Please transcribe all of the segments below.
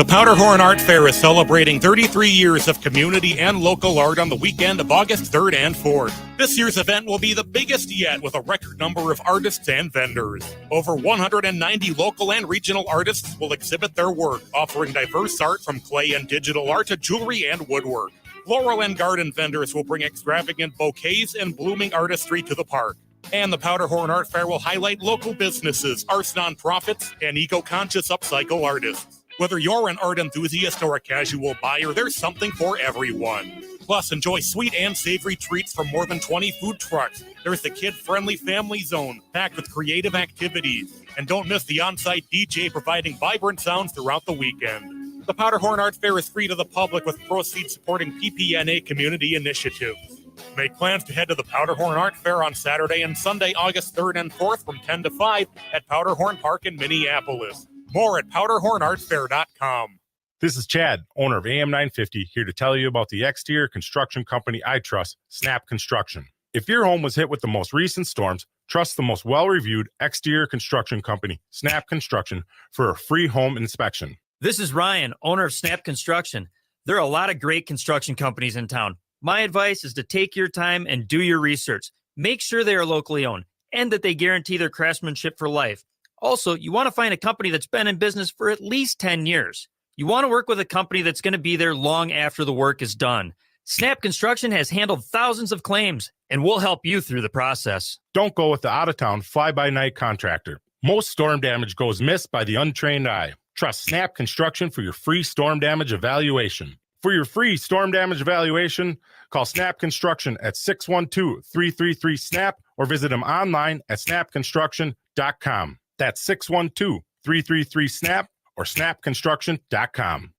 The Powderhorn Art Fair is celebrating 33 years of community and local art on the weekend of August 3rd and 4th. This year's event will be the biggest yet with a record number of artists and vendors. Over 190 local and regional artists will exhibit their work, offering diverse art from clay and digital art to jewelry and woodwork. Floral and garden vendors will bring extravagant bouquets and blooming artistry to the park. And the Powderhorn Art Fair will highlight local businesses, arts nonprofits, and eco-conscious upcycle artists. Whether you're an art enthusiast or a casual buyer, there's something for everyone. Plus, enjoy sweet and savory treats from more than 20 food trucks. There's the kid-friendly family zone, packed with creative activities. And don't miss the on-site DJ providing vibrant sounds throughout the weekend. The Powderhorn Art Fair is free to the public with proceeds supporting PPNA community initiatives. Make plans to head to the Powderhorn Art Fair on Saturday and Sunday, August 3rd and 4th from 10 to 5 at Powderhorn Park in Minneapolis. More at powderhornartfair.com. This is Chad, owner of AM 950, here to tell you about the exterior construction company I trust, Snap Construction. If your home was hit with the most recent storms, trust the most well-reviewed exterior construction company, Snap Construction, for a free home inspection. This is Ryan, owner of Snap Construction. There are a lot of great construction companies in town. My advice is to take your time and do your research. Make sure they are locally owned and that they guarantee their craftsmanship for life. Also, you want to find a company that's been in business for at least 10 years. You want to work with a company that's going to be there long after the work is done. Snap Construction has handled thousands of claims, and we'll help you through the process. Don't go with the out-of-town, fly-by-night contractor. Most storm damage goes missed by the untrained eye. Trust Snap Construction for your free storm damage evaluation. For your free storm damage evaluation, call Snap Construction at 612-333-SNAP or visit them online at snapconstruction.com. That's 612-333-SNAP or snapconstruction.com.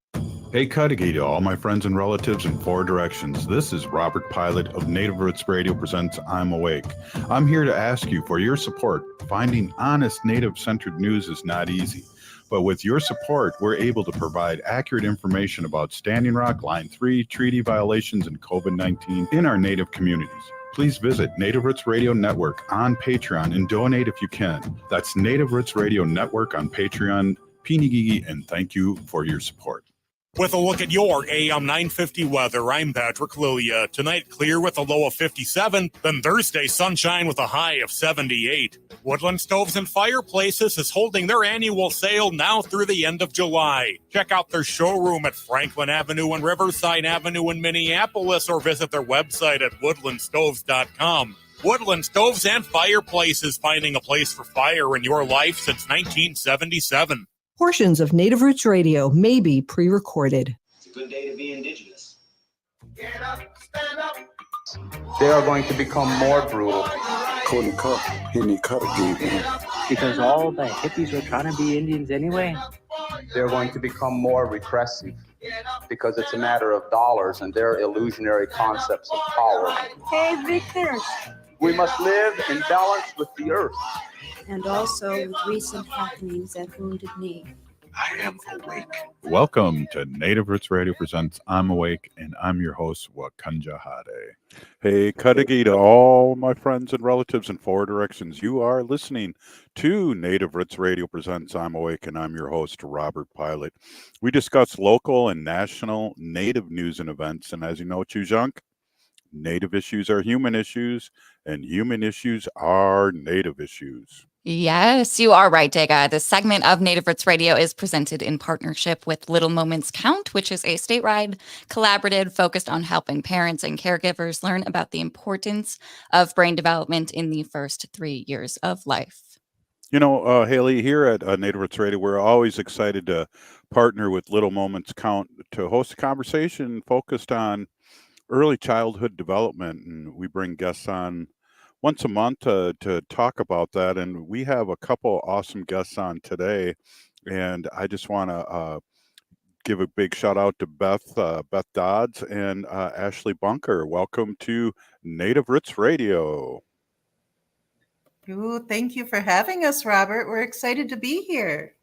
Hey, Cudahy to all my friends and relatives in four directions. This is Robert Pilot of Native Roots Radio presents I'm Awake. I'm here to ask you for your support. Finding honest Native-centered news is not easy. But with your support, we're able to provide accurate information about Standing Rock, Line 3, treaty violations, and COVID-19 in our Native communities. Please visit Native Roots Radio Network on Patreon and donate if you can. That's Native Roots Radio Network on Patreon. Pinigigi, and thank you for your support. With a look at your AM 950 weather, I'm Patrick Lilia. Tonight, clear with a low of 57, then Thursday, sunshine with a high of 78. Woodland Stoves and Fireplaces is holding their annual sale now through the end of July. Check out their showroom at Franklin Avenue and Riverside Avenue in Minneapolis or visit their website at woodlandstoves.com. Woodland Stoves and Fireplaces, finding a place for fire in your life since 1977. Portions of Native Roots Radio may be pre-recorded. It's a good day to be Indigenous. Get up, stand up. They are going to become more brutal. Because all the hippies are trying to be Indians anyway. They're going to become more repressive because it's a matter of dollars and their illusionary concepts of power. Hey, Victor. We must live in balance with the earth. And also with recent happenings at Wounded Knee. I am awake. Welcome to Native Roots Radio presents I'm Awake, and I'm your host, Wakanja Hade. Hey, Cudahy to all my friends and relatives in four directions. You are listening to Native Roots Radio presents I'm Awake, and I'm your host, Robert Pilot. We discuss local and national Native news and events, and as you know, Chujunk, Native issues are human issues, and human issues are Native issues. Yes, you are right, Dega. This segment of Native Roots Radio is presented in partnership with Little Moments Count, which is a statewide collaborative focused on helping parents and caregivers learn about the importance of brain development in the first 3 years of life. You know, Haley, here at Native Roots Radio, we're always excited to partner with Little Moments Count to host a conversation focused on early childhood development, and we bring guests on once a month to talk about that. And we have a couple awesome guests on today. And I just want to give a big shout out to Beth-Dodds and Ashley Bunker. Welcome to Native Roots Radio. Ooh, thank you for having us, Robert. We're excited to be here.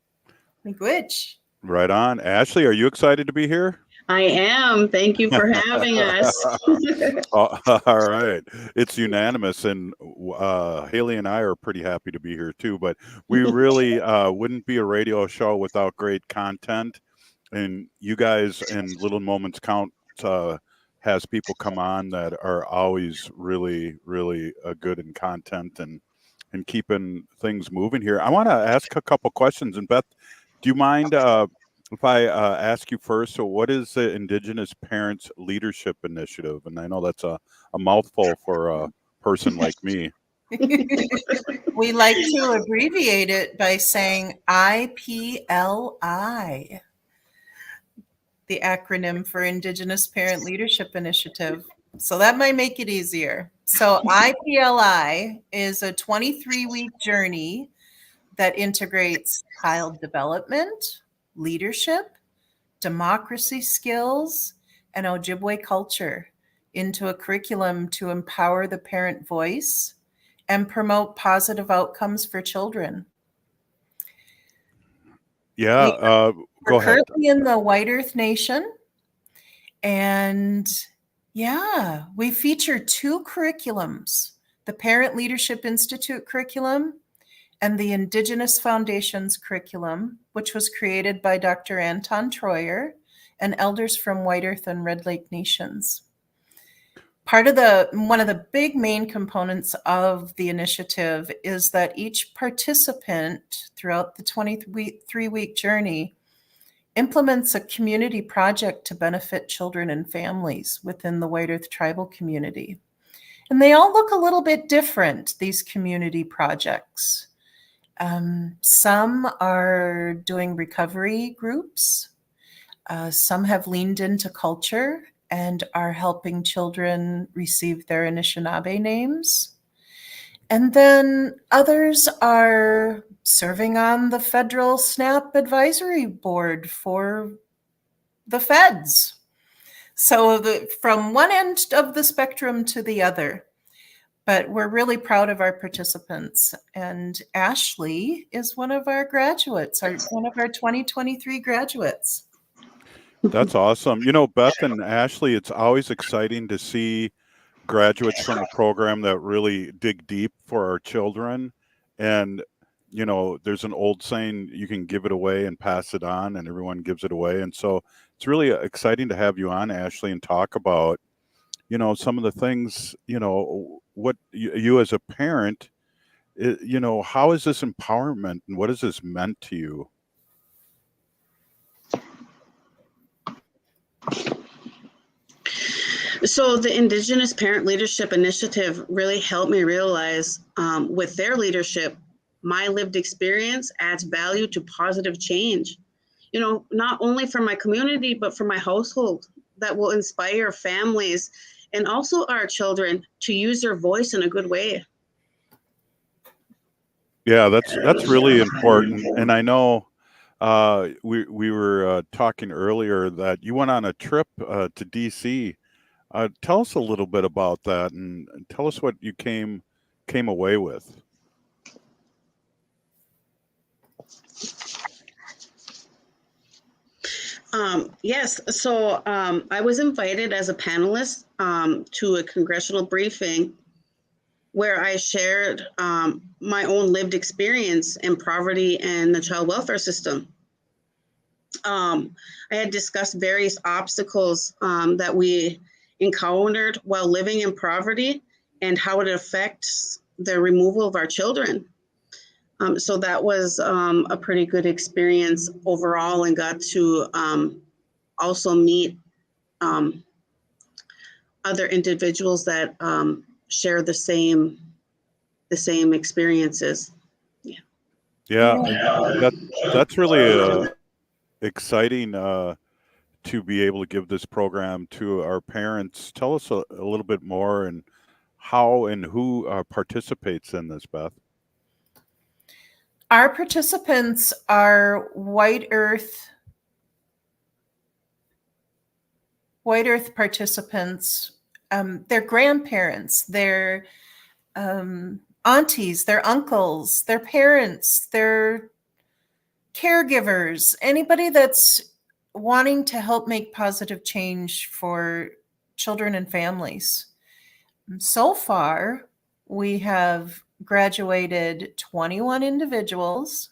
Which? Right on. Ashley, are you excited to be here? I am. Thank you for having us. All right. It's unanimous. And Haley and I are pretty happy to be here too. But we really wouldn't be a radio show without great content. and you guys and Little Moments Count has people come on that are always really, really good in content and keeping things moving here. I want to ask a couple questions. And Beth, do you mind if I ask you first? So, what is the Indigenous Parents Leadership Initiative? And I know that's a mouthful for a person like me. We like to abbreviate it by saying IPLI, the acronym for Indigenous Parent Leadership Initiative. So that might make it easier. So IPLI is a 23-week journey that integrates child development, leadership, democracy skills, and Ojibwe culture into a curriculum to empower the parent voice and promote positive outcomes for children. Yeah, go ahead. We're currently in the White Earth Nation, and yeah, we feature 2 curriculums, the Parent Leadership Institute curriculum and the Indigenous Foundation's curriculum, which was created by Dr. Anton Troyer and elders from White Earth and Red Lake Nations. One of the big main components of the initiative is that each participant throughout the 23-week journey implements a community project to benefit children and families within the White Earth tribal community. And they all look a little bit different, these community projects. Some are doing recovery groups. Some have leaned into culture and are helping children receive their Anishinaabe names. And then others are serving on the federal SNAP advisory board for the feds. So from one end of the spectrum to the other. But we're really proud of our participants. And Ashley is one of our graduates, one of our 2023 graduates. That's awesome. You know, Beth and Ashley, it's always exciting to see graduates from a program that really dig deep for our children. And, you know, there's an old saying, you can give it away and pass it on, and everyone gives it away. And so it's really exciting to have you on, Ashley, and talk about, you know, some of the things, you know, what you as a parent, you know, how is this empowerment and what has this meant to you? So the Indigenous Parent Leadership Initiative really helped me realize with their leadership, my lived experience adds value to positive change. You know, not only for my community, but for my household, that will inspire families and also our children to use their voice in a good way. Yeah, that's really important. And I know we were talking earlier that you went on a trip to DC. Tell us a little bit about that, and tell us what you came away with. Yes, so I was invited as a panelist to a congressional briefing where I shared my own lived experience in poverty and the child welfare system. I had discussed various obstacles that we encountered while living in poverty and how it affects the removal of our children. So that was a pretty good experience overall, and got to also meet other individuals that share the same experiences. Yeah, that's really exciting to be able to give this program to our parents. Tell us a little bit more and how and who participates in this, Beth. Our participants are White Earth participants. Their grandparents, their aunties, their uncles, their parents, their caregivers, anybody that's wanting to help make positive change for children and families. So far, we have graduated 21 individuals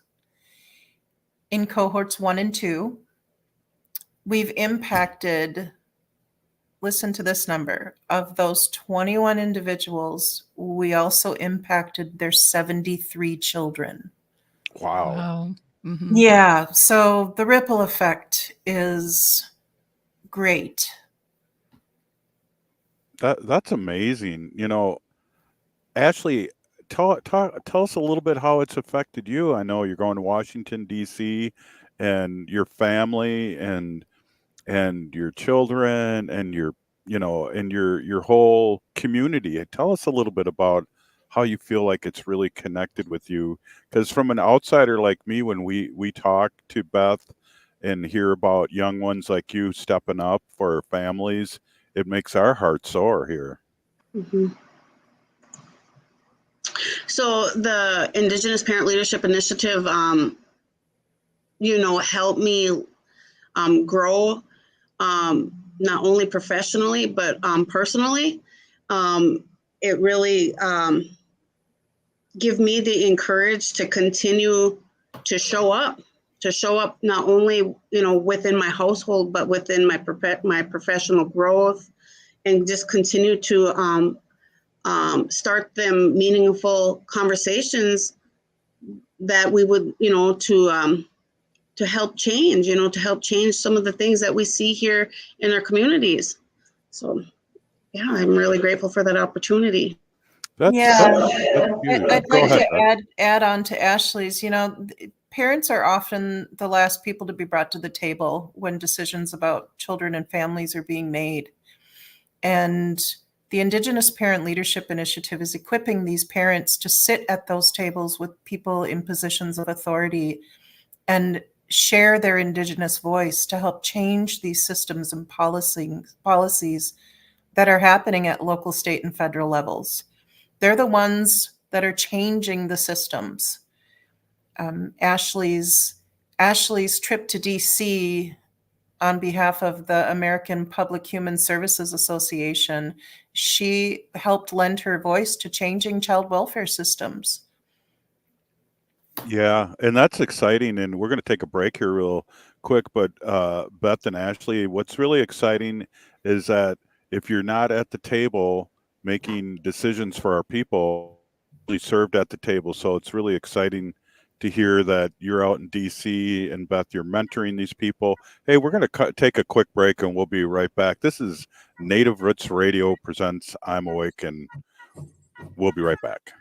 in cohorts 1 and 2. we've impacted, listen to this number, of those 21 individuals, we also impacted their 73 children. Wow. Mm-hmm. Yeah, so the ripple effect is great. That's amazing. Ashley, tell us a little bit how it's affected you. I know you're going to Washington, D.C., and your family and your children and your whole community. Tell us a little bit about how you feel like it's really connected with you. Because from an outsider like me, when we talk to Beth and hear about young ones like you stepping up for families, it makes our heart sore here. Mm-hmm. So the Indigenous Parent Leadership Initiative, helped me grow, not only professionally, but personally. It really give me the encourage to continue to show up not only, within my household, but within my professional growth, and just continue to start them meaningful conversations that we would, to help change, some of the things that we see here in our communities. So, yeah, I'm really grateful for that opportunity. I'd like to add on to Ashley's. Parents are often the last people to be brought to the table when decisions about children and families are being made. And the Indigenous Parent Leadership Initiative is equipping these parents to sit at those tables with people in positions of authority and share their Indigenous voice to help change these systems and policies that are happening at local, state, and federal levels. They're the ones that are changing the systems. Ashley's trip to DC on behalf of the American Public Human Services Association, she helped lend her voice to changing child welfare systems. Yeah, and that's exciting. And we're going to take a break here real quick. But Beth and Ashley, what's really exciting is that if you're not at the table making decisions for our people, you served at the table. So it's really exciting to hear that you're out in DC, and Beth, you're mentoring these people. Hey, we're going to take a quick break and we'll be right back. This is Native Roots Radio presents I'm Awake, and we'll be right back.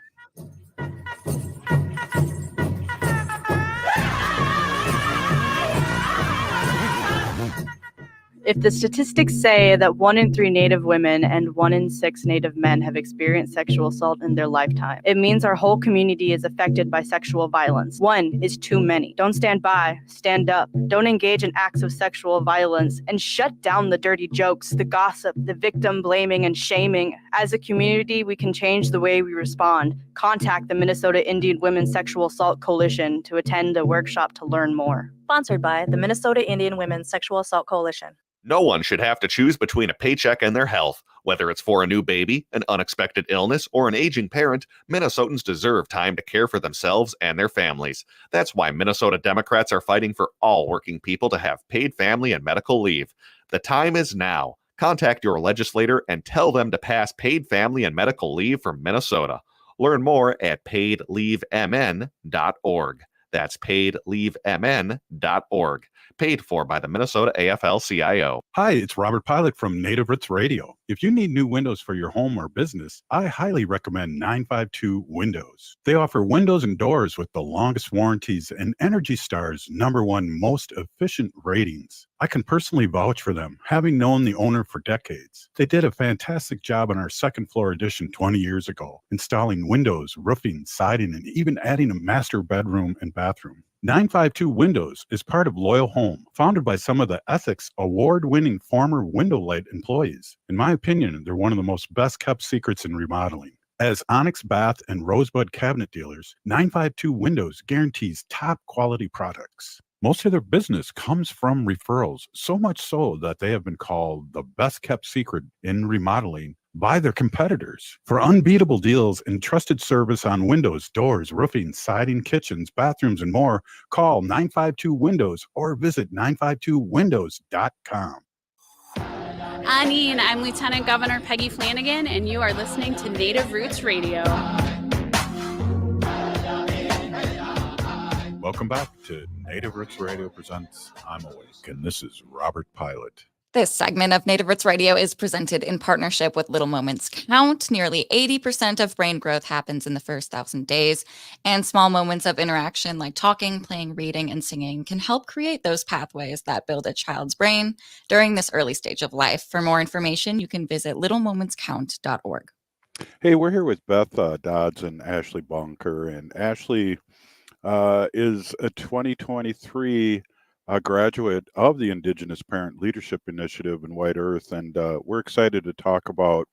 If the statistics say that 1 in 3 Native women and 1 in 6 Native men have experienced sexual assault in their lifetime, it means our whole community is affected by sexual violence. 1 is too many. Don't stand by, stand up. Don't engage in acts of sexual violence, and shut down the dirty jokes, the gossip, the victim blaming and shaming. As a community, we can change the way we respond. Contact the Minnesota Indian Women's Sexual Assault Coalition to attend a workshop to learn more. Sponsored by the Minnesota Indian Women's Sexual Assault Coalition. No one should have to choose between a paycheck and their health. Whether it's for a new baby, an unexpected illness, or an aging parent, Minnesotans deserve time to care for themselves and their families. That's why Minnesota Democrats are fighting for all working people to have paid family and medical leave. The time is now. Contact your legislator and tell them to pass paid family and medical leave for Minnesota. Learn more at paidleavemn.org. That's paidleavemn.org. Paid for by the Minnesota AFL-CIO. Hi, it's Robert Pilot from Native Roots Radio. If you need new windows for your home or business, I highly recommend 952 Windows. They offer windows and doors with the longest warranties and Energy Star's #1 most efficient ratings. I can personally vouch for them, having known the owner for decades. They did a fantastic job on our second floor addition 20 years ago, installing windows, roofing, siding, and even adding a master bedroom and bathroom. 952 Windows is part of Loyal Home, founded by some of the Ethics Award-winning former Window Light employees. In my opinion, they're one of the most best-kept secrets in remodeling. As Onyx Bath and Rosebud cabinet dealers, 952 Windows guarantees top-quality products. Most of their business comes from referrals, so much so that they have been called the best-kept secret in remodeling by their competitors. For unbeatable deals and trusted service on windows, doors, roofing, siding, kitchens, bathrooms, and more, call 952 Windows or visit 952windows.com. Anine, I'm Lieutenant Governor Peggy Flanagan, and you are listening to Native Roots Radio. Welcome back to Native Roots Radio presents I'm Awake, and this is Robert Pilot. This segment of Native Roots Radio is presented in partnership with Little Moments Count. Nearly 80% of brain growth happens in the first 1,000 days, and small moments of interaction like talking, playing, reading, and singing can help create those pathways that build a child's brain during this early stage of life. For more information, you can visit littlemomentscount.org. Hey, we're here with Beth Dodds and Ashley Bunker, and Ashley is a 2023 graduate of the Indigenous Parent Leadership Initiative in White Earth, and we're excited to talk about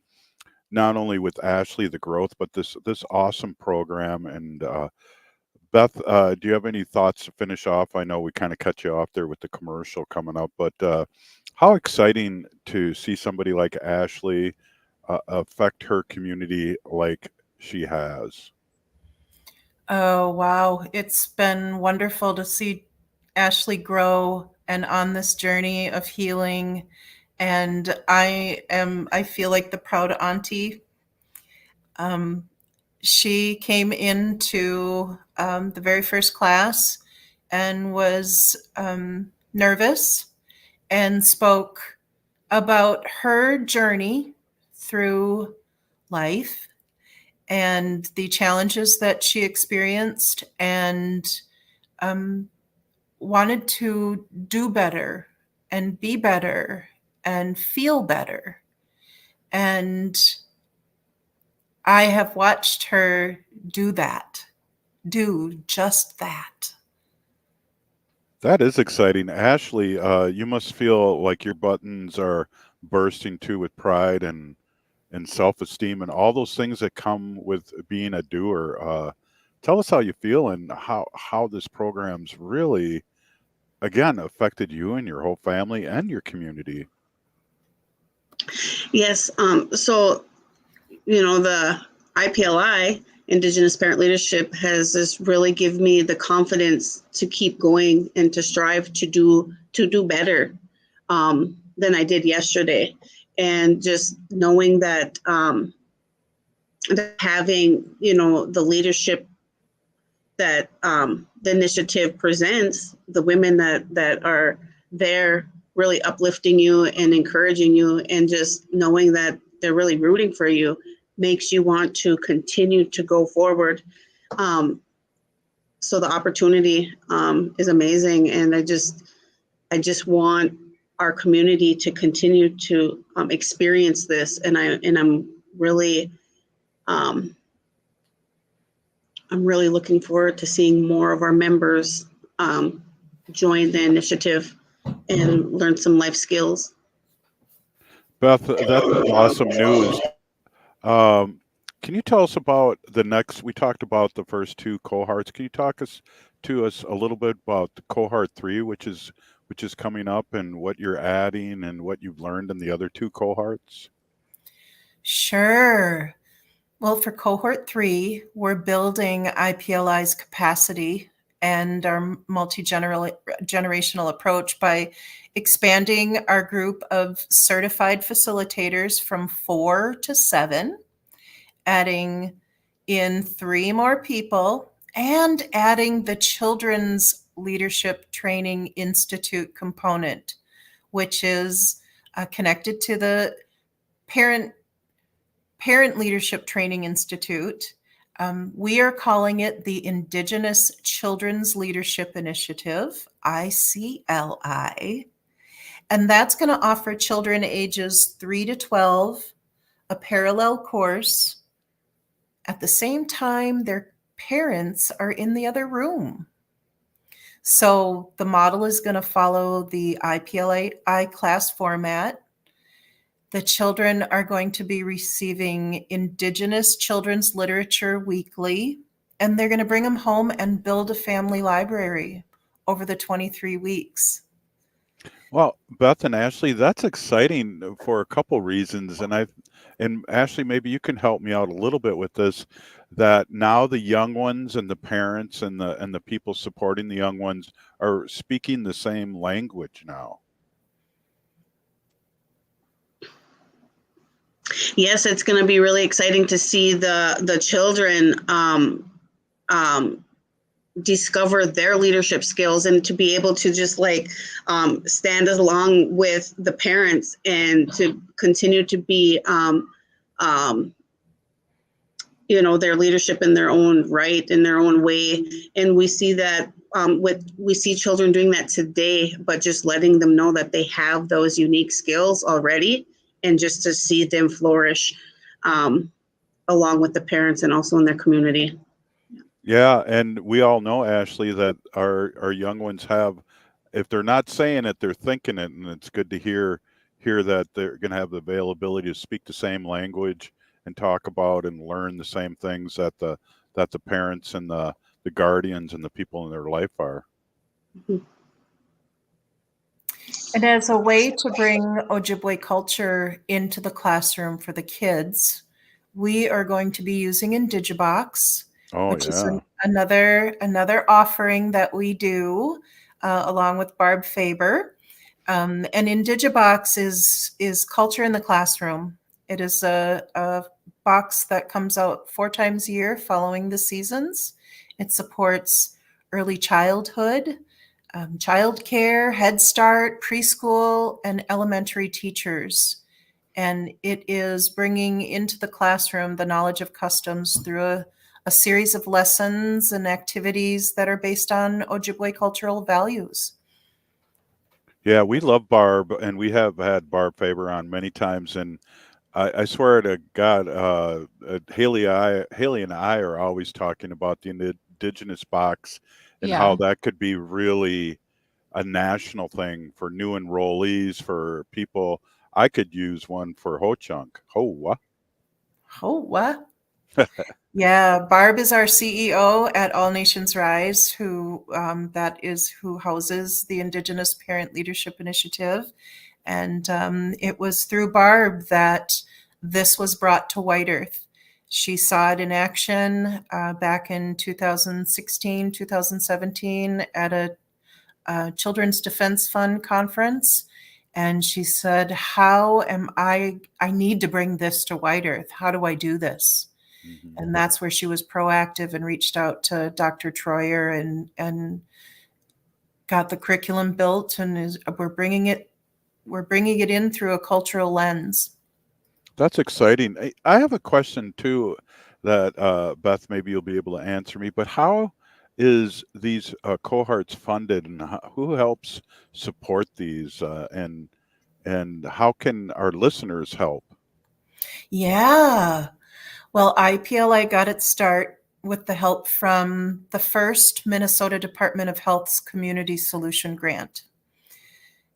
not only with Ashley the growth, but this awesome program. And Beth, do you have any thoughts to finish off? I know we kind of cut you off there with the commercial coming up, but how exciting to see somebody like Ashley affect her community like she has. Oh, wow. It's been wonderful to see Ashley grow and on this journey of healing. And I feel like the proud auntie. She came into the very first class and was nervous and spoke about her journey through life and the challenges that she experienced, and wanted to do better and be better and feel better. And I have watched her do just that. That is exciting. Ashley, you must feel like your buttons are bursting too with pride and self-esteem and all those things that come with being a doer. Tell us how you feel and how this program's really, again, affected you and your whole family and your community. Yes. So, the IPLI, Indigenous Parent Leadership, has this really give me the confidence to keep going and to strive to do better than I did yesterday. And just knowing that, that having, the leadership that the initiative presents, the women that are there really uplifting you and encouraging you, and just knowing that they're really rooting for you, makes you want to continue to go forward. So the opportunity is amazing, and I just want our community to continue to experience this, and I'm really looking forward to seeing more of our members join the initiative and learn some life skills. Beth, that's awesome news. Can you tell us about the next? We talked about the first two cohorts. Can you talk to us a little bit about the cohort 3, which is coming up, and what you're adding and what you've learned in the other two cohorts? Sure. Well, for cohort 3, we're building IPLI's capacity and our multi-generational approach by expanding our group of certified facilitators from 4 to 7, adding in 3 more people, and adding the Children's Leadership Training Institute component, which is connected to the Parent Leadership Training Institute. We are calling it the Indigenous Children's Leadership Initiative, ICLI. And that's going to offer children ages 3 to 12 a parallel course. At the same time, their parents are in the other room. So the model is going to follow the IPLI class format. The children are going to be receiving Indigenous children's literature weekly, and they're going to bring them home and build a family library over the 23 weeks. Well, Beth and Ashley, that's exciting for a couple reasons, and Ashley, maybe you can help me out a little bit with this. That now the young ones and the parents and the people supporting the young ones are speaking the same language now. Yes, it's going to be really exciting to see the children discover their leadership skills and to be able to just like stand along with the parents and to continue to be their leadership in their own right, in their own way. And we see that we see children doing that today, but just letting them know that they have those unique skills already, and just to see them flourish along with the parents and also in their community. Yeah, and we all know, Ashley, that our young ones have, if they're not saying it, they're thinking it, and it's good to hear that they're going to have the availability to speak the same language and talk about and learn the same things that the parents and the guardians and the people in their life are. And as a way to bring Ojibwe culture into the classroom for the kids, we are going to be using Indigibox, which is another offering that we do along with Barb Faber. And Indigibox is culture in the classroom. It is a box that comes out 4 times a year following the seasons. It supports early childhood, childcare, Head Start, preschool, and elementary teachers. And it is bringing into the classroom the knowledge of customs through a series of lessons and activities that are based on Ojibwe cultural values. Yeah, we love Barb, and we have had Barb Faber on many times, and I swear to God, Haley and I are always talking about the Indigenous box and how that could be really a national thing for new enrollees, for people. I could use one for Ho-Chunk. Ho-wa. Ho-wa. Yeah, Barb is our CEO at All Nations Rise, who houses the Indigenous Parent Leadership Initiative. And it was through Barb that this was brought to White Earth. She saw it in action back in 2016, 2017 at a Children's Defense Fund conference. And she said, I need to bring this to White Earth. How do I do this? Mm-hmm. And that's where she was proactive and reached out to Dr. Troyer and got the curriculum built, and we're bringing it in through a cultural lens. That's exciting. I have a question too that Beth, maybe you'll be able to answer me, but how is these cohorts funded, and who helps support these, and how can our listeners help? Yeah. Well, IPLI got its start with the help from the first Minnesota Department of Health's Community Solution Grant.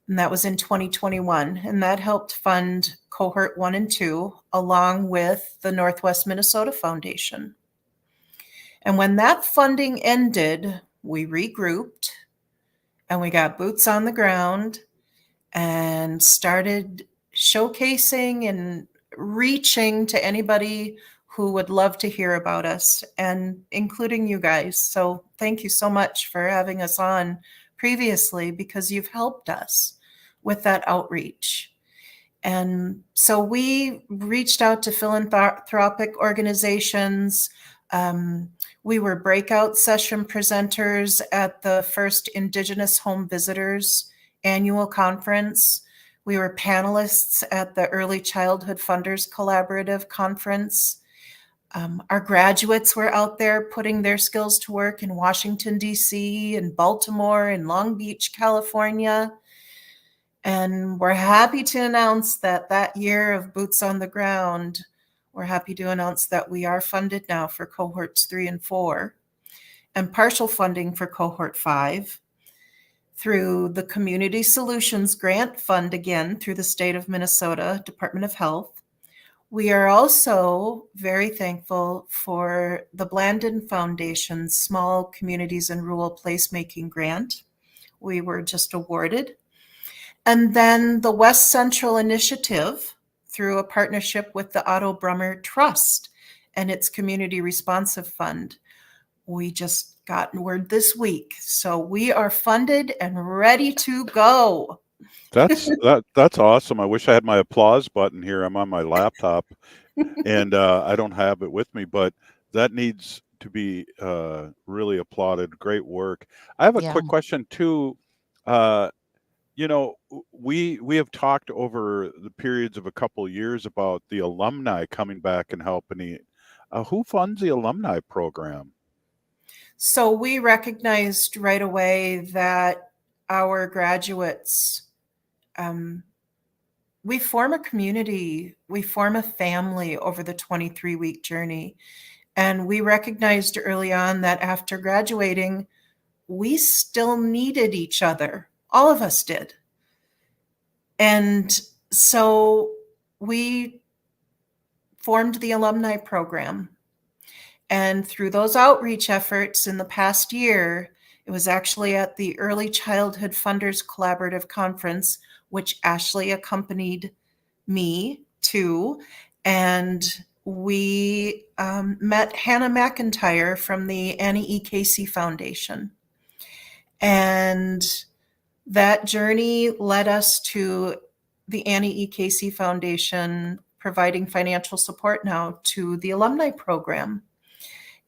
And that was in 2021. And that helped fund cohort 1 and 2, along with the Northwest Minnesota Foundation. And when that funding ended, we regrouped and we got boots on the ground and started showcasing and reaching to anybody who would love to hear about us, and including you guys. So thank you so much for having us on previously, because you've helped us with that outreach. And so we reached out to philanthropic organizations. We were breakout session presenters at the first Indigenous Home Visitors annual conference. We were panelists at the Early Childhood Funders Collaborative Conference. Our graduates were out there putting their skills to work in Washington, D.C., and Baltimore, and Long Beach, California. And we're happy to announce that year of boots on the ground, we're happy to announce that we are funded now for cohorts 3 and 4, and partial funding for cohort 5 through the Community Solutions Grant Fund, again, through the state of Minnesota Department of Health. We are also very thankful for the Blandin Foundation's Small Communities and Rural Placemaking Grant. We were just awarded. And then the West Central Initiative, through a partnership with the Otto Brummer Trust and its Community Responsive Fund. We just got word this week. So we are funded and ready to go. That's awesome. I wish I had my applause button here. I'm on my laptop and I don't have it with me, but that needs to be really applauded. Great work. I have a quick question too. You know, we have talked over the periods of a couple of years about the alumni coming back and helping. Who funds the alumni program? So we recognized right away that our graduates, we form a community, we form a family over the 23-week journey. And we recognized early on that after graduating, we still needed each other. All of us did. And so we formed the alumni program. And through those outreach efforts in the past year, it was actually at the Early Childhood Funders Collaborative Conference, which Ashley accompanied me to. And we met Hannah McIntyre from the Annie E. Casey Foundation. And that journey led us to the Annie E. Casey Foundation providing financial support now to the alumni program.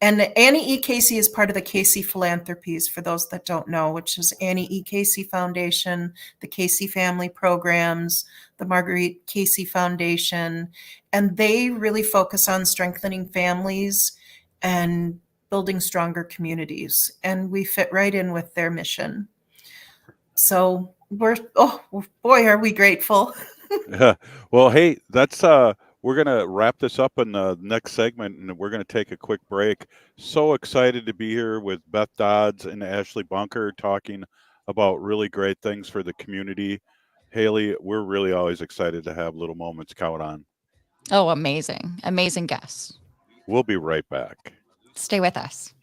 And Annie E. Casey is part of the Casey Philanthropies, for those that don't know, which is Annie E. Casey Foundation, the Casey Family Programs, the Marguerite Casey Foundation, and they really focus on strengthening families and building stronger communities. And we fit right in with their mission. So boy, are we grateful. Well, hey, that's we're going to wrap this up in the next segment, and we're going to take a quick break. So excited to be here with Beth Dodds and Ashley Bunker talking about really great things for the community. Haley, we're really always excited to have Little Moments count on. Oh, amazing. Amazing guests. We'll be right back. Stay with us.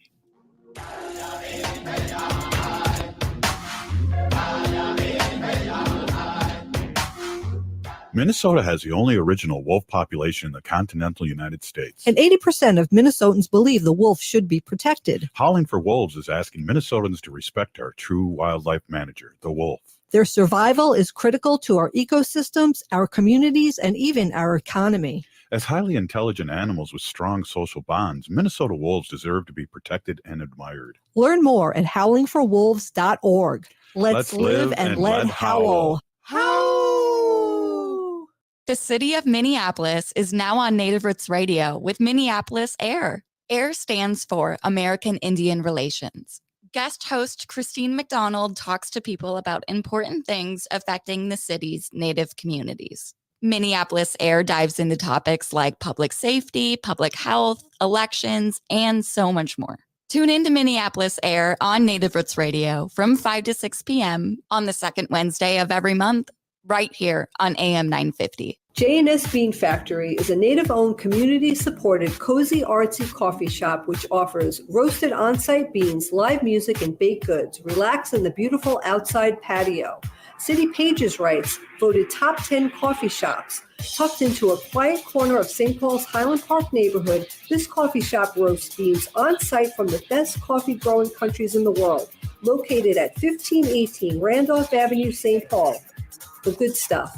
Minnesota has the only original wolf population in the continental United States. And 80% of Minnesotans believe the wolf should be protected. Howling for Wolves is asking Minnesotans to respect our true wildlife manager, the wolf. Their survival is critical to our ecosystems, our communities, and even our economy. As highly intelligent animals with strong social bonds, Minnesota wolves deserve to be protected and admired. Learn more at howlingforwolves.org. Let's live and let howl. The city of Minneapolis is now on Native Roots Radio with Minneapolis AIR. AIR stands for American Indian Relations. Guest host Christine McDonald talks to people about important things affecting the city's Native communities. Minneapolis AIR dives into topics like public safety, public health, elections, and so much more. Tune in to Minneapolis AIR on Native Roots Radio from 5 to 6 p.m. on the second Wednesday of every month, right here on AM 950. J&S Bean Factory is a Native-owned, community-supported, cozy, artsy coffee shop which offers roasted on-site beans, live music, and baked goods. Relax in the beautiful outside patio. City Pages writes, voted top 10 coffee shops. Tucked into a quiet corner of St. Paul's Highland Park neighborhood, this coffee shop roasts beans on-site from the best coffee-growing countries in the world. Located at 1518 Randolph Avenue, St. Paul. The good stuff.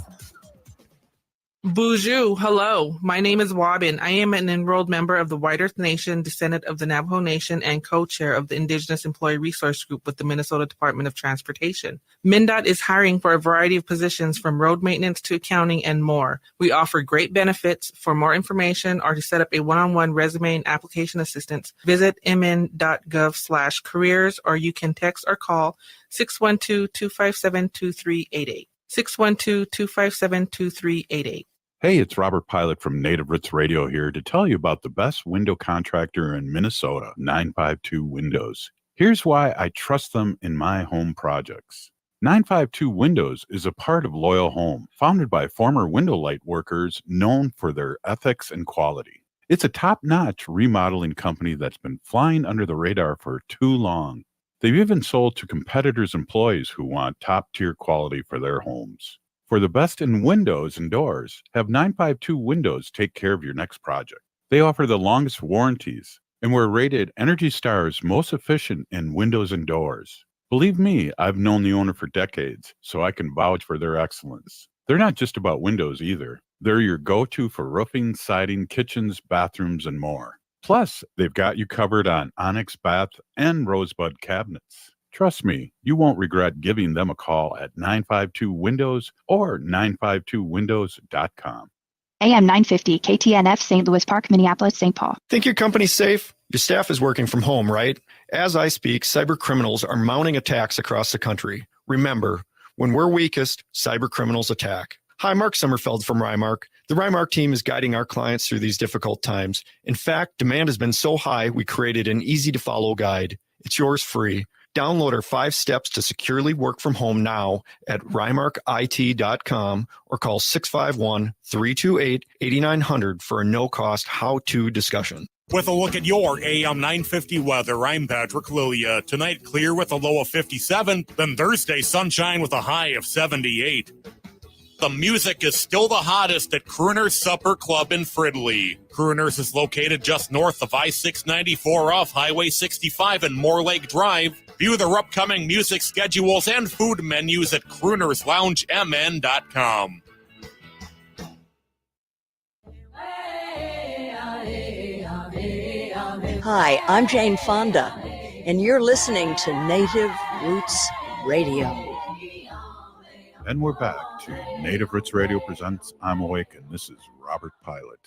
Bonjour, hello. My name is Wabin. I am an enrolled member of the White Earth Nation, descendant of the Navajo Nation, and co-chair of the Indigenous Employee Resource Group with the Minnesota Department of Transportation. MnDOT is hiring for a variety of positions from road maintenance to accounting and more. We offer great benefits. For more information or to set up a one-on-one resume and application assistance, visit mn.gov/careers, or you can text or call 612-257-2388. 612-257-2388. Hey, it's Robert Pilot from Native Roots Radio here to tell you about the best window contractor in Minnesota, 952 Windows. Here's why I trust them in my home projects. 952 Windows is a part of Loyal Home, founded by former window light workers known for their ethics and quality. It's a top-notch remodeling company that's been flying under the radar for too long. They've even sold to competitors' employees who want top-tier quality for their homes. For the best in windows and doors, have 952 Windows take care of your next project. They offer the longest warranties and were rated Energy Star's most efficient in windows and doors. Believe me, I've known the owner for decades, so I can vouch for their excellence. They're not just about windows either. They're your go-to for roofing, siding, kitchens, bathrooms, and more. Plus, they've got you covered on onyx bath and rosebud cabinets. Trust me, you won't regret giving them a call at 952 Windows or 952windows.com. AM 950 KTNF St. Louis Park, Minneapolis, St. Paul. Think your company's safe? Your staff is working from home, right? As I speak, cyber criminals are mounting attacks across the country. Remember, when we're weakest, cyber criminals attack. Hi, Mark Sommerfeld from Rymark. The Rymark team is guiding our clients through these difficult times. In fact, demand has been so high, we created an easy-to-follow guide. It's yours free. Download our 5 steps to securely work from home now at rymarkit.com or call 651-328-8900 for a no-cost how-to discussion. With a look at your AM 950 weather, I'm Patrick Lilia. Tonight, clear with a low of 57, then Thursday, sunshine with a high of 78. The music is still the hottest at Crooner's Supper Club in Fridley. Crooner's is located just north of I-694 off Highway 65 and Moore Lake Drive. View their upcoming music schedules and food menus at croonersloungemn.com. Hi, I'm Jane Fonda, and you're listening to Native Roots Radio. And we're back to Native Roots Radio presents I'm Awake, and this is Robert Pilot.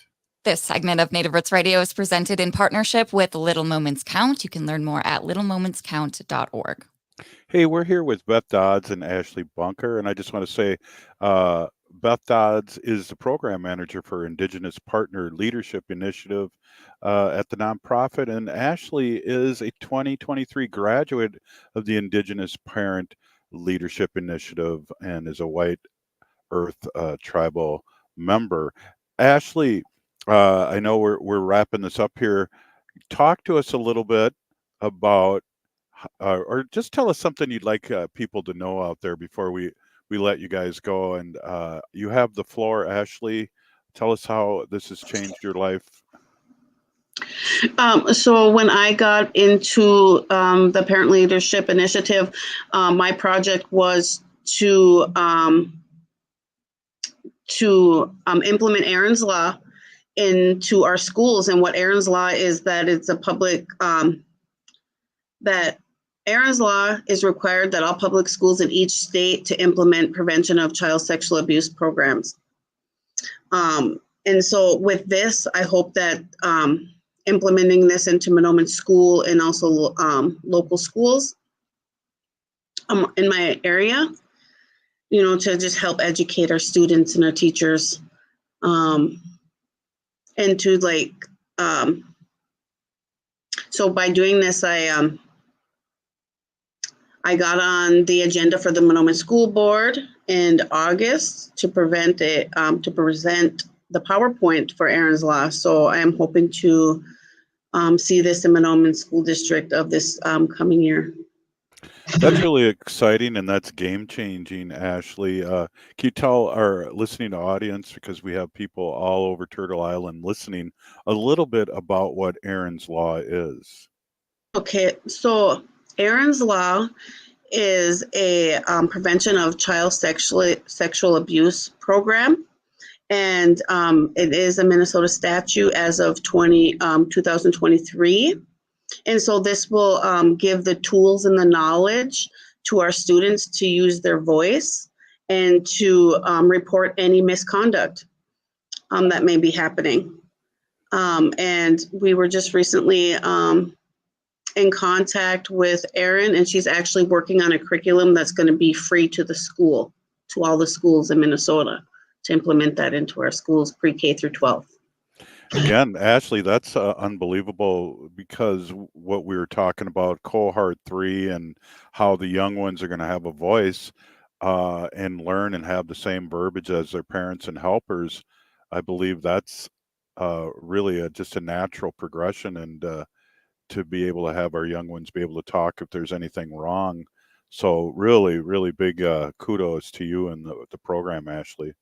This segment of Native Roots Radio is presented in partnership with Little Moments Count. You can learn more at littlemomentscount.org. Hey, we're here with Beth Dodds and Ashley Bunker, and I just want to say Beth Dodds is the program manager for Indigenous Parent Leadership Initiative at the nonprofit, and Ashley is a 2023 graduate of the Indigenous Parent Leadership Initiative and is a White Earth tribal member. Ashley, I know we're wrapping this up here. Talk to us a little bit about, or just tell us something you'd like people to know out there before we let you guys go. And you have the floor, Ashley. Tell us how this has changed your life. So when I got into the Parent Leadership Initiative, my project was to implement Aaron's Law into our schools. And what Aaron's Law is, that it's a public, that Aaron's Law is required that all public schools in each state to implement prevention of child sexual abuse programs. And so with this, I hope that implementing this into Monoman School and also local schools in my area, to just help educate our students and our teachers, and to so by doing this, I got on the agenda for the Monoman School Board in August to present the PowerPoint for Aaron's Law. So I am hoping to see this in Monoman School District of this coming year. That's really exciting, and that's game-changing, Ashley. Can you tell our listening audience, because we have people all over Turtle Island listening, a little bit about what Aaron's Law is? Okay, so Aaron's Law is a prevention of child sexual abuse program, and it is a Minnesota statute as of 2023. And so this will give the tools and the knowledge to our students to use their voice and to report any misconduct that may be happening. And we were just recently in contact with Erin, and she's actually working on a curriculum that's going to be free to the school, to all the schools in Minnesota, to implement that into our schools pre-K through 12. Again, Ashley, that's unbelievable, because what we were talking about, cohort 3, and how the young ones are going to have a voice and learn and have the same verbiage as their parents and helpers. I believe that's really just a natural progression, and to be able to have our young ones be able to talk if there's anything wrong. So really, really big kudos to you and the program, Ashley,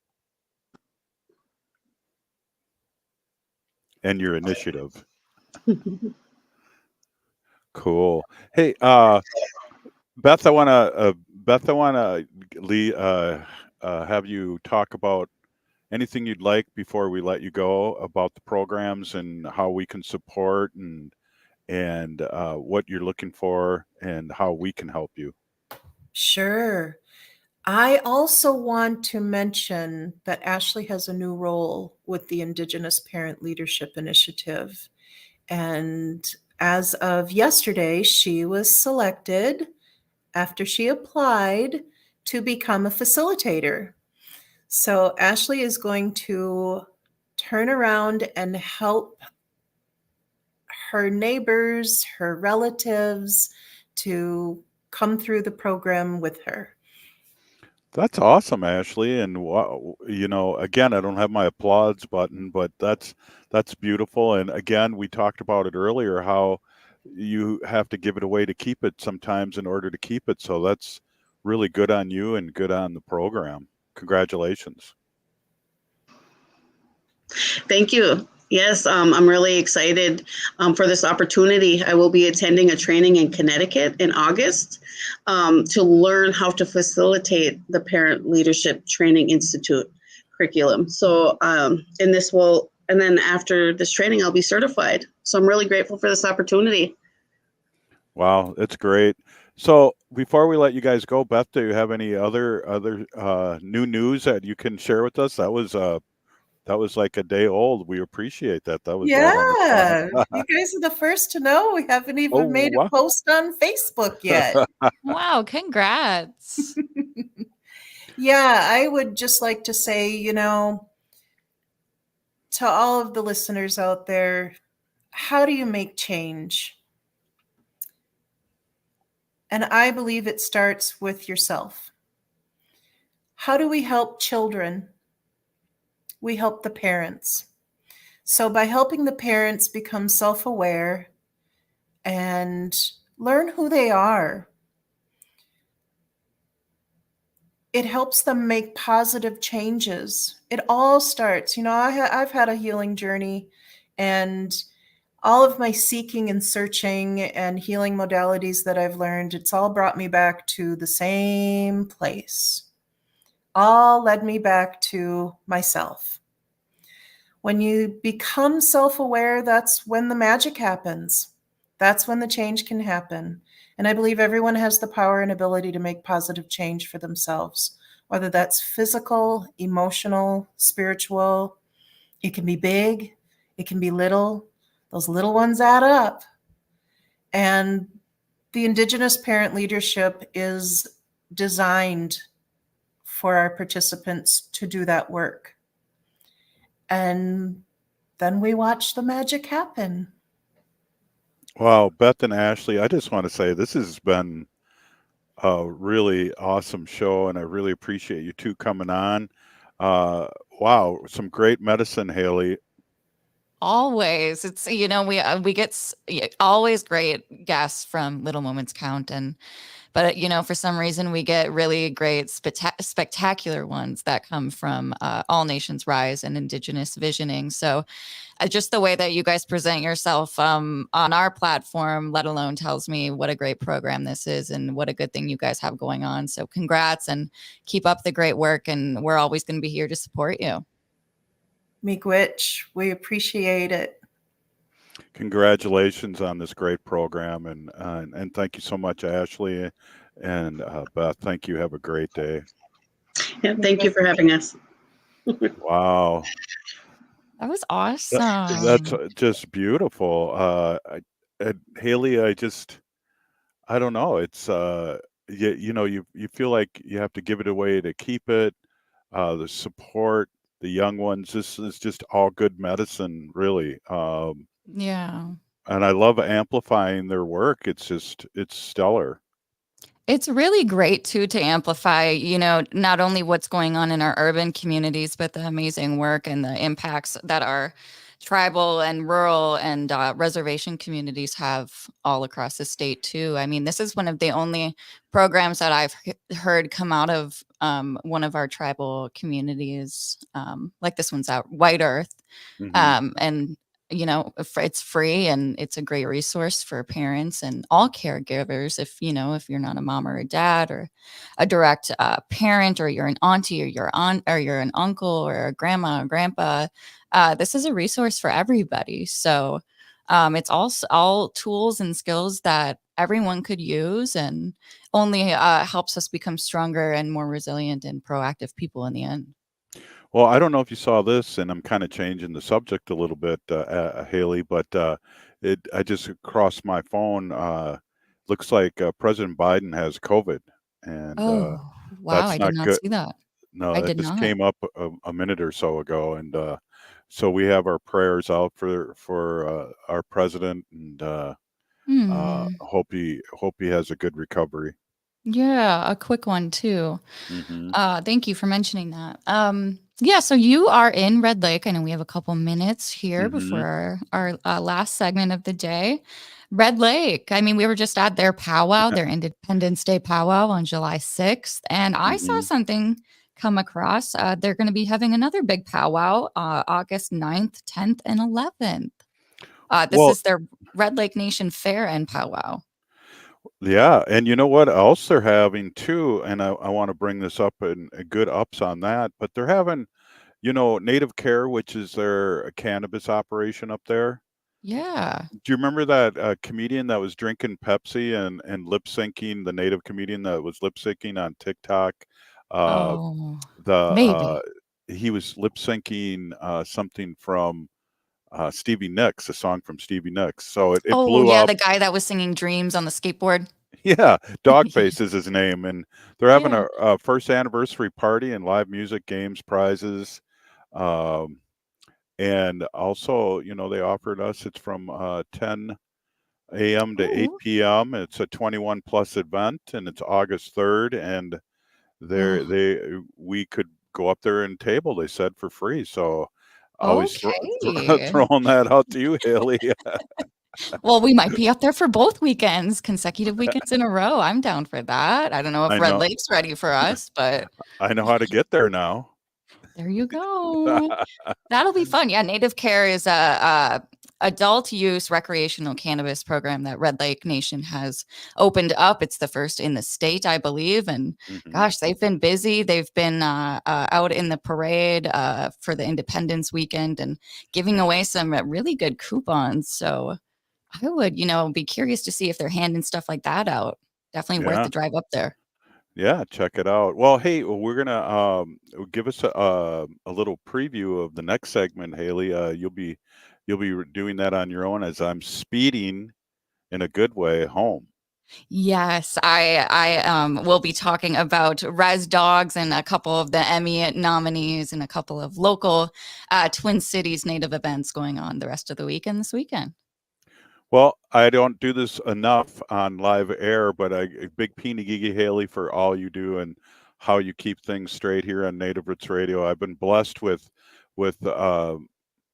and your initiative. Cool. Hey, Beth, I want to have you talk about anything you'd like before we let you go about the programs and how we can support and what you're looking for and how we can help you. Sure. I also want to mention that Ashley has a new role with the Indigenous Parent Leadership Initiative. And as of yesterday, she was selected after she applied to become a facilitator. So Ashley is going to turn around and help her neighbors, her relatives to come through the program with her. That's awesome, Ashley. And again, I don't have my applause button, but that's beautiful. And again, we talked about it earlier, how you have to give it away to keep it sometimes in order to keep it. So that's really good on you and good on the program. Congratulations. Thank you. Yes, I'm really excited for this opportunity. I will be attending a training in Connecticut in August to learn how to facilitate the Parent Leadership Training Institute curriculum. So, and then after this training, I'll be certified. So I'm really grateful for this opportunity. Wow, that's great. So before we let you guys go, Beth, do you have any other new news that you can share with us? That was like a day old. We appreciate that. That was right on the spot. You guys are the first to know. We haven't even made wow. a post on Facebook yet. Wow, congrats. Yeah, I would just like to say, to all of the listeners out there, how do you make change? And I believe it starts with yourself. How do we help children? We help the parents. So by helping the parents become self-aware and learn who they are, it helps them make positive changes. It all starts, I've had a healing journey, and all of my seeking and searching and healing modalities that I've learned, it's all brought me back to the same place. All led me back to myself. When you become self-aware, that's when the magic happens. That's when the change can happen. And I believe everyone has the power and ability to make positive change for themselves, whether that's physical, emotional, spiritual. It can be big, it can be little. Those little ones add up. And the Indigenous Parent Leadership is designed for our participants to do that work. And then we watch the magic happen. Wow, Beth and Ashley, I just want to say this has been a really awesome show, and I really appreciate you two coming on. Wow, some great medicine, Haley. Always. It's, we get always great guests from Little Moments Count. But for some reason we get really great spectacular ones that come from All Nations Rise and Indigenous Visioning. So just the way that you guys present yourself on our platform, let alone tells me what a great program this is and what a good thing you guys have going on. So congrats and keep up the great work. And we're always going to be here to support you. Miigwech, we appreciate it. Congratulations on this great program, and thank you so much, Ashley and Beth. Thank you. Have a great day. Yeah, thank you for having us. Wow, that was awesome. That's just beautiful. Haley, I don't know. It's you feel like you have to give it away to keep it. The support, the young ones. This is just all good medicine, really. Yeah. And I love amplifying their work. It's stellar. It's really great too to amplify, not only what's going on in our urban communities, but the amazing work and the impacts that our tribal and rural and reservation communities have all across the state too. I mean, this is one of the only programs that I've heard come out of one of our tribal communities. Like this one's out, White Earth. And it's free and it's a great resource for parents and all caregivers. If you're not a mom or a dad or a direct parent, or you're an auntie or your aunt or you're an uncle or a grandma or grandpa, this is a resource for everybody. So it's all tools and skills that everyone could use, and only helps us become stronger and more resilient and proactive people in the end. Well, I don't know if you saw this, and I'm kind of changing the subject a little bit, Haley, but I just crossed my phone. Looks like President Biden has COVID, and Oh, wow. that's I did not not good. see that. No, I that did just not. came up a minute or so ago, and so we have our prayers out for our president, and hope he has a good recovery. Yeah, a quick one too. Hmm. Thank you for mentioning that. Yeah, so you are in Red Lake. I know we have a couple minutes here Hmm. before our last segment of the day. Red Lake. I mean, we were just at their powwow, their Independence Day powwow on July 6th, and I saw Hmm. something come across. They're going to be having another big powwow August 9th, 10th, and 11th. This Well, is their Red Lake Nation Fair and powwow. yeah, and you know what else they're having too, and I want to bring this up and good ups on that, but they're having, Native Care, which is their cannabis operation up there. Yeah. Do you remember that comedian that was drinking Pepsi and lip syncing, the Native comedian that was lip syncing on TikTok? Uh, Oh, the maybe. He was lip syncing something from Stevie Nicks, a song from Stevie Nicks. So it Oh, blew yeah, up. the guy that was singing Dreams on the skateboard. Yeah, Dogface is his name, and they're having Yeah. a first anniversary party and live music, games, prizes, um, and also, they offered us. It's from 10 a.m. to 8 Ooh. p.m. It's a 21 plus event, and it's August 3rd, and Oh, we could go up there and table. They said for free, so always okay. throwing that out to you, Haley. Well, we might be up there for both weekends, consecutive weekends in a row. I'm down for that. I don't know if I Red know. Lake's ready for us, but I know how to get there now. there you go. That'll be fun. Yeah, Native Care is a adult use recreational cannabis program that Red Lake Nation has opened up. It's the first in the state, I believe. And Mhm. gosh, they've been busy. They've been out in the parade for the Independence Weekend and giving away some really good coupons. So I would, be curious to see if they're handing stuff like that out. Definitely worth Yeah. the drive up there. Yeah, check it out. Well, hey, we're gonna give us a little preview of the next segment, Haley. You'll be doing that on your own as I'm speeding in a good way home. Yes, I will be talking about Res Dogs and a couple of the Emmy nominees and a couple of local Twin Cities Native events going on the rest of the weekend this weekend. Well, I don't do this enough on live air, but big peeny gigi Haley for all you do and how you keep things straight here on Native Roots Radio. I've been blessed with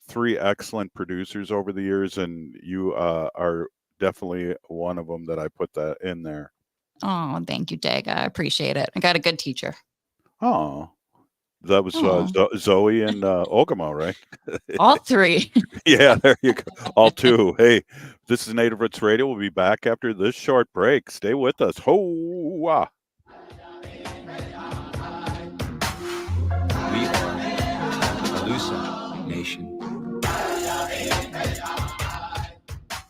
3 excellent producers over the years, and you are definitely one of them that I put that in there. Oh, thank you, Dag. I appreciate it. I got a good teacher. Oh, that was Oh, Zoe and Ogama, right? all 3. Yeah, there you go. All 2. Hey, this is Native Roots Radio. We'll be back after this short break. Stay with us. Ho-wah. We are the Alusa Nation.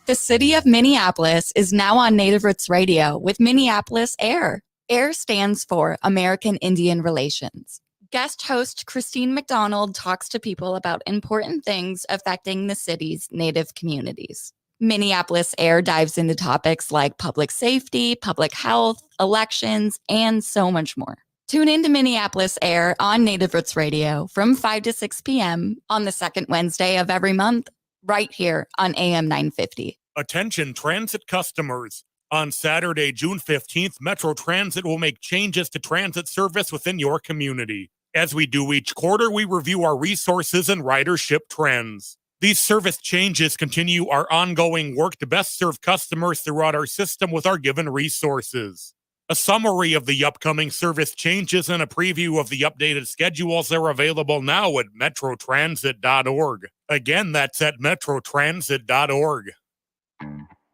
The city of Minneapolis is now on Native Roots Radio with Minneapolis AIR. AIR stands for American Indian Relations. Guest host Christine McDonald talks to people about important things affecting the city's Native communities. Minneapolis AIR dives into topics like public safety, public health, elections, and so much more. Tune in to Minneapolis AIR on Native Roots Radio from 5 to 6 p.m. on the second Wednesday of every month, right here on AM 950. Attention transit customers. On Saturday, June 15th, Metro Transit will make changes to transit service within your community. As we do each quarter, we review our resources and ridership trends. These service changes continue our ongoing work to best serve customers throughout our system with our given resources. A summary of the upcoming service changes and a preview of the updated schedules are available now at metrotransit.org. Again, that's at metrotransit.org.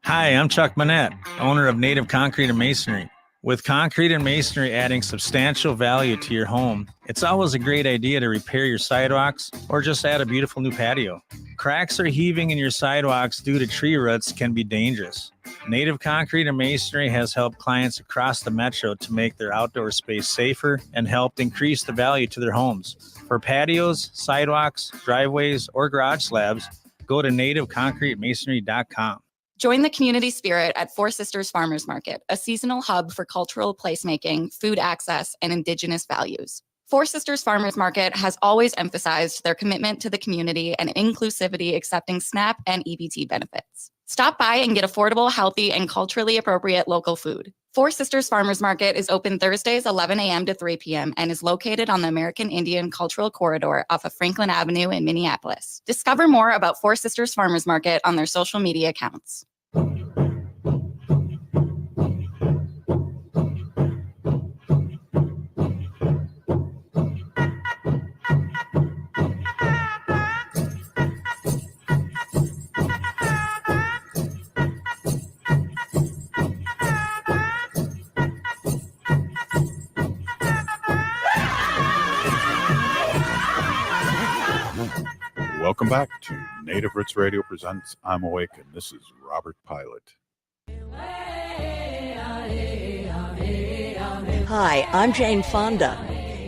Hi, I'm Chuck Manette, owner of Native Concrete and Masonry. With concrete and masonry adding substantial value to your home, it's always a great idea to repair your sidewalks or just add a beautiful new patio. Cracks or heaving in your sidewalks due to tree roots can be dangerous. Native Concrete and Masonry has helped clients across the metro to make their outdoor space safer and helped increase the value to their homes. For patios, sidewalks, driveways, or garage slabs, go to nativeconcretemasonry.com. Join the community spirit at Four Sisters Farmers Market, a seasonal hub for cultural placemaking, food access, and Indigenous values. Four Sisters Farmers Market has always emphasized their commitment to the community and inclusivity, accepting SNAP and EBT benefits. Stop by and get affordable, healthy, and culturally appropriate local food. Four Sisters Farmers Market is open Thursdays 11 a.m. to 3 p.m. and is located on the American Indian Cultural Corridor off of Franklin Avenue in Minneapolis. Discover more about Four Sisters Farmers Market on their social media accounts. Welcome back to Native Roots Radio Presents I'm Awake, and this is Robert Pilot. Hi, I'm Jane Fonda,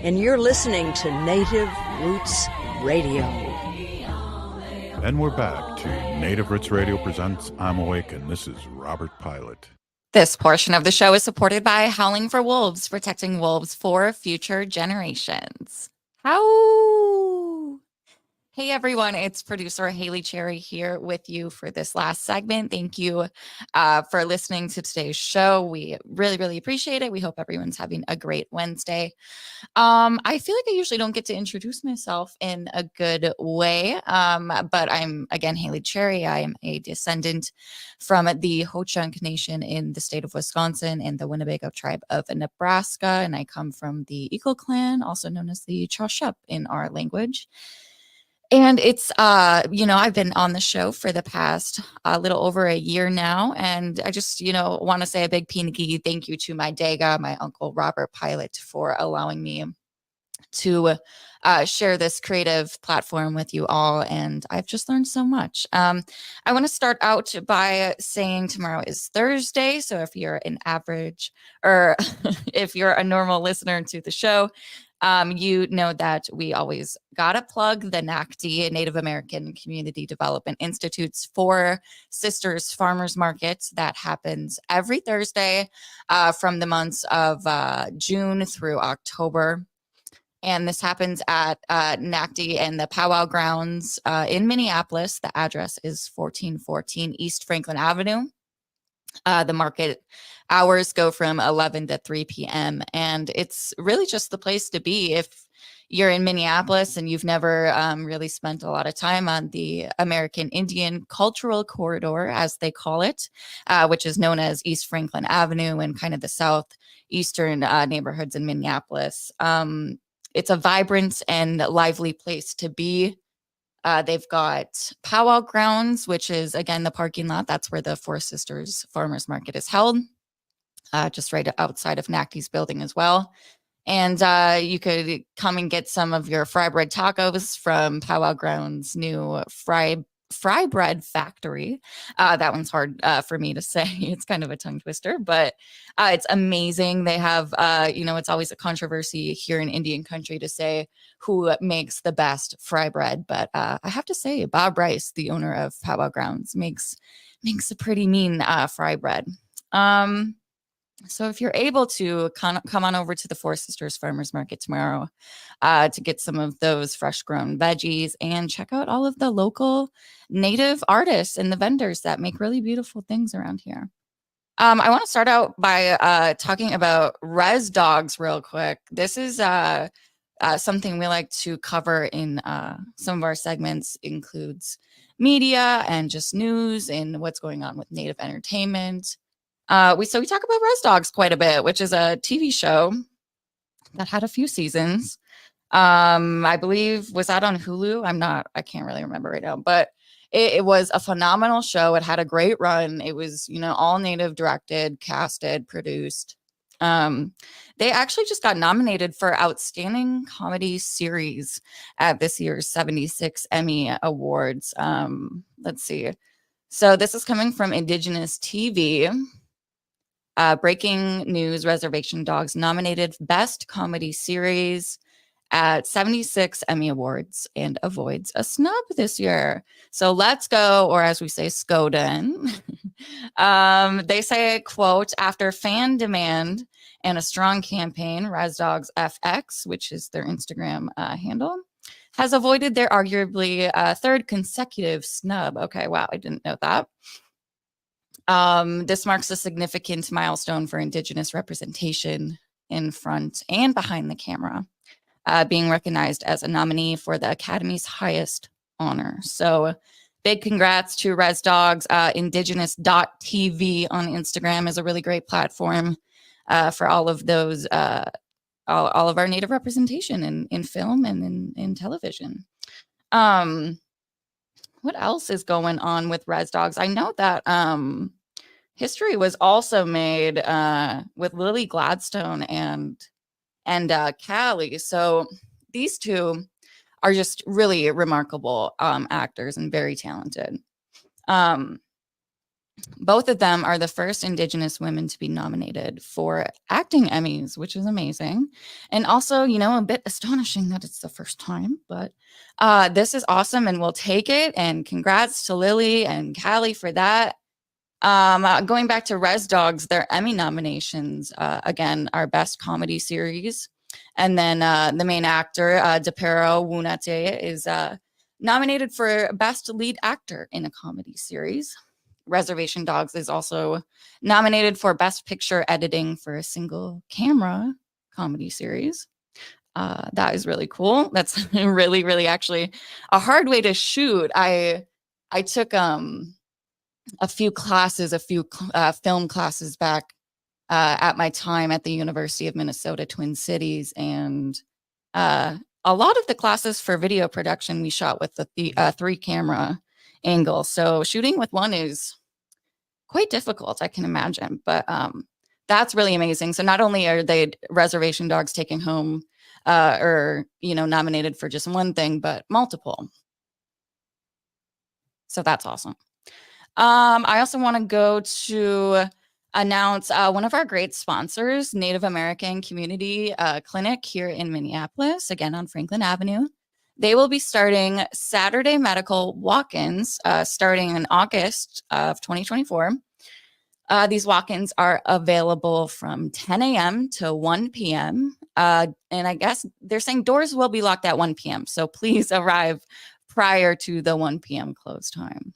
and you're listening to Native Roots Radio. And we're back to Native Roots Radio Presents I'm Awake, and this is Robert Pilot. This portion of the show is supported by Howling for Wolves, protecting wolves for future generations. Howl! Hey everyone, it's producer Haley Cherry here with you for this last segment. Thank you for listening to today's show. We really, really appreciate it. We hope everyone's having a great Wednesday. I feel like I usually don't get to introduce myself in a good way, but I'm, again, Haley Cherry. I am a descendant from the Ho-Chunk Nation in the state of Wisconsin and the Winnebago tribe of Nebraska, and I come from the Eagle Clan, also known as the Chaushep in our language. And it's, I've been on the show for the past little over a year now. And I just, want to say a big pinky thank you to my Dega, my uncle Robert Pilot, for allowing me to share this creative platform with you all. And I've just learned so much. I want to start out by saying tomorrow is Thursday. So if you're an average or if you're a normal listener to the show, you know that we always gotta plug the NACD, Native American Community Development Institute's Four Sisters Farmers Market that happens every Thursday from the months of June through October. And this happens at NACD and the Powwow Grounds in Minneapolis. The address is 1414 East Franklin Avenue. The market hours go from 11 to 3 p.m. And it's really just the place to be if you're in Minneapolis and you've never really spent a lot of time on the American Indian Cultural Corridor, as they call it, which is known as East Franklin Avenue and kind of the southeastern neighborhoods in Minneapolis. It's a vibrant and lively place to be. They've got Powwow Grounds, which is, again, the parking lot. That's where the Four Sisters Farmers Market is held, just right outside of NACD's building as well. And you could come and get some of your fry bread tacos from Powwow Grounds' new fry bread factory. That one's hard for me to say. It's kind of a tongue twister, but it's amazing. They have, it's always a controversy here in Indian country to say who makes the best fry bread. But I have to say, Bob Rice, the owner of Powwow Grounds, makes a pretty mean fry bread. So if you're able to come on over to the Four Sisters Farmers Market tomorrow to get some of those fresh grown veggies and check out all of the local native artists and the vendors that make really beautiful things around here. I want to start out by talking about Res Dogs real quick. This is something we like to cover in some of our segments includes media and just news and what's going on with Native entertainment. We talk about Res Dogs quite a bit, which is a TV show that had a few seasons. I believe, was that on Hulu? I can't really remember right now, but it was a phenomenal show. It had a great run. It was, all Native directed, casted, produced. They actually just got nominated for Outstanding Comedy Series at this year's 76 Emmy Awards. Let's see. So this is coming from Indigenous TV. Breaking news, Reservation Dogs nominated Best Comedy Series at 76 Emmy Awards and avoids a snub this year. So let's go, or as we say, Skoden. They say, quote, after fan demand and a strong campaign, Res Dogs FX, which is their Instagram handle, has avoided their arguably third consecutive snub. Okay, wow, I didn't know that. This marks a significant milestone for Indigenous representation in front and behind the camera, being recognized as a nominee for the Academy's highest honor. So big congrats to Res Dogs. Indigenous.tv on Instagram is a really great platform for all of those, all of our Native representation in film and in television. What else is going on with Res Dogs? I know that history was also made with Lily Gladstone and Callie. So these two are just really remarkable actors and very talented. Both of them are the first Indigenous women to be nominated for acting Emmys, which is amazing. And also, a bit astonishing that it's the first time, but this is awesome and we'll take it. And congrats to Lily and Callie for that. Going back to Res Dogs, their Emmy nominations, again, are Best Comedy Series. And then the main actor, Depero Wunate, is nominated for Best Lead Actor in a Comedy Series. Reservation Dogs is also nominated for Best Picture Editing for a Single Camera Comedy Series. That is really cool. That's really, really actually a hard way to shoot. I took a few film classes back at my time at the University of Minnesota Twin Cities, and a lot of the classes for video production we shot with the 3-camera angle. So shooting with one is quite difficult, I can imagine, but that's really amazing. So not only are they Reservation Dogs taking home nominated for just one thing, but multiple. So that's awesome. I also want to go to announce one of our great sponsors, Native American Community Clinic here in Minneapolis, again on Franklin Avenue. They will be starting Saturday medical walk-ins starting in August of 2024. These walk-ins are available from 10 a.m. to 1 p.m. And I guess they're saying doors will be locked at 1 p.m. So please arrive prior to the 1 p.m. close time.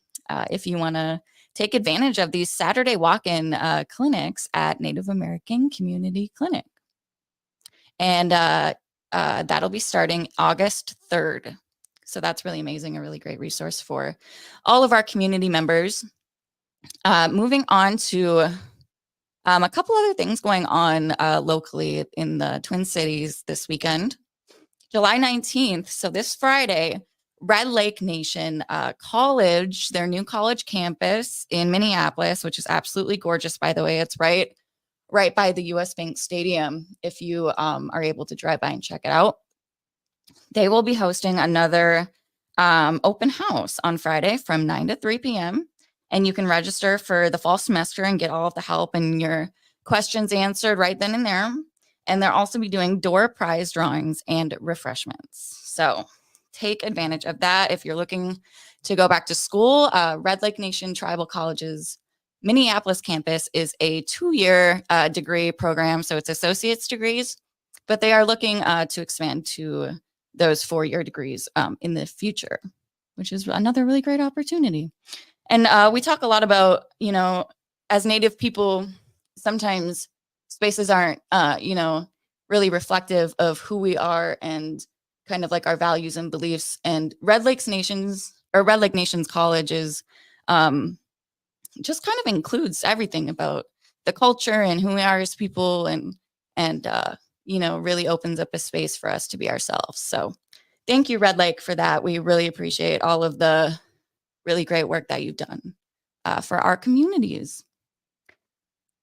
If you want to take advantage of these Saturday walk-in clinics at Native American Community Clinic. And that'll be starting August 3rd. So that's really amazing, a really great resource for all of our community members. Moving on to a couple other things going on locally in the Twin Cities this weekend. July 19th, so this Friday, Red Lake Nation College, their new college campus in Minneapolis, which is absolutely gorgeous, by the way. It's right by the US Bank Stadium, if you are able to drive by and check it out. They will be hosting another open house on Friday from 9 to 3 p.m. And you can register for the fall semester and get all of the help and your questions answered right then and there. And they'll also be doing door prize drawings and refreshments. So take advantage of that. If you're looking to go back to school, Red Lake Nation Tribal College's Minneapolis campus is a 2-year degree program. So it's associate's degrees, but they are looking to expand to those 4-year degrees in the future, which is another really great opportunity. And we talk a lot about, as Native people, sometimes spaces aren't, really reflective of who we are and kind of like our values and beliefs. And Red Lake Nations College is just kind of includes everything about the culture and who we are as people, and really opens up a space for us to be ourselves. So thank you, Red Lake, for that. We really appreciate all of the really great work that you've done for our communities.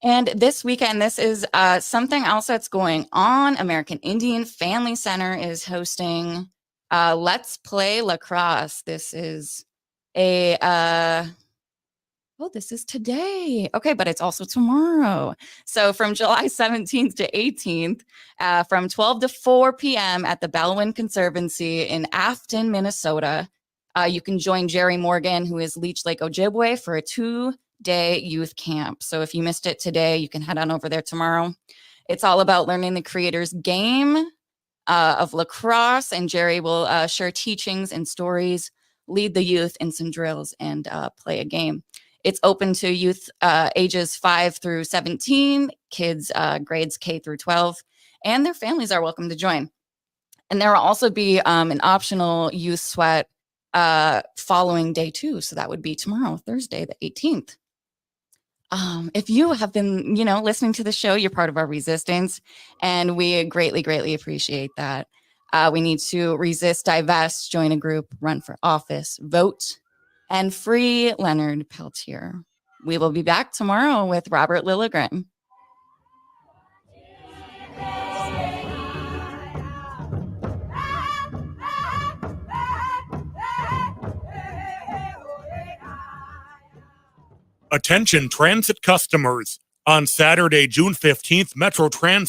And this weekend, this is something else that's going on. American Indian Family Center is hosting Let's Play Lacrosse. This is this is today. Okay, but it's also tomorrow. So from July 17th to 18th, from 12 to 4 p.m. at the Bellwin Conservancy in Afton, Minnesota, you can join Jerry Morgan, who is Leech Lake Ojibwe, for a 2-day youth camp. So if you missed it today, you can head on over there tomorrow. It's all about learning the creator's game of lacrosse, and Jerry will share teachings and stories, lead the youth in some drills, and play a game. It's open to youth ages 5 through 17, kids grades K through 12, and their families are welcome to join. And there will also be an optional youth sweat following day 2. So that would be tomorrow, Thursday, the 18th. If you have been, listening to the show, you're part of our resistance, and we greatly, greatly appreciate that. We need to resist, divest, join a group, run for office, vote, and free Leonard Peltier. We will be back tomorrow with Robert Lilligren. Attention transit customers. On Saturday, June 15th, Metro Transit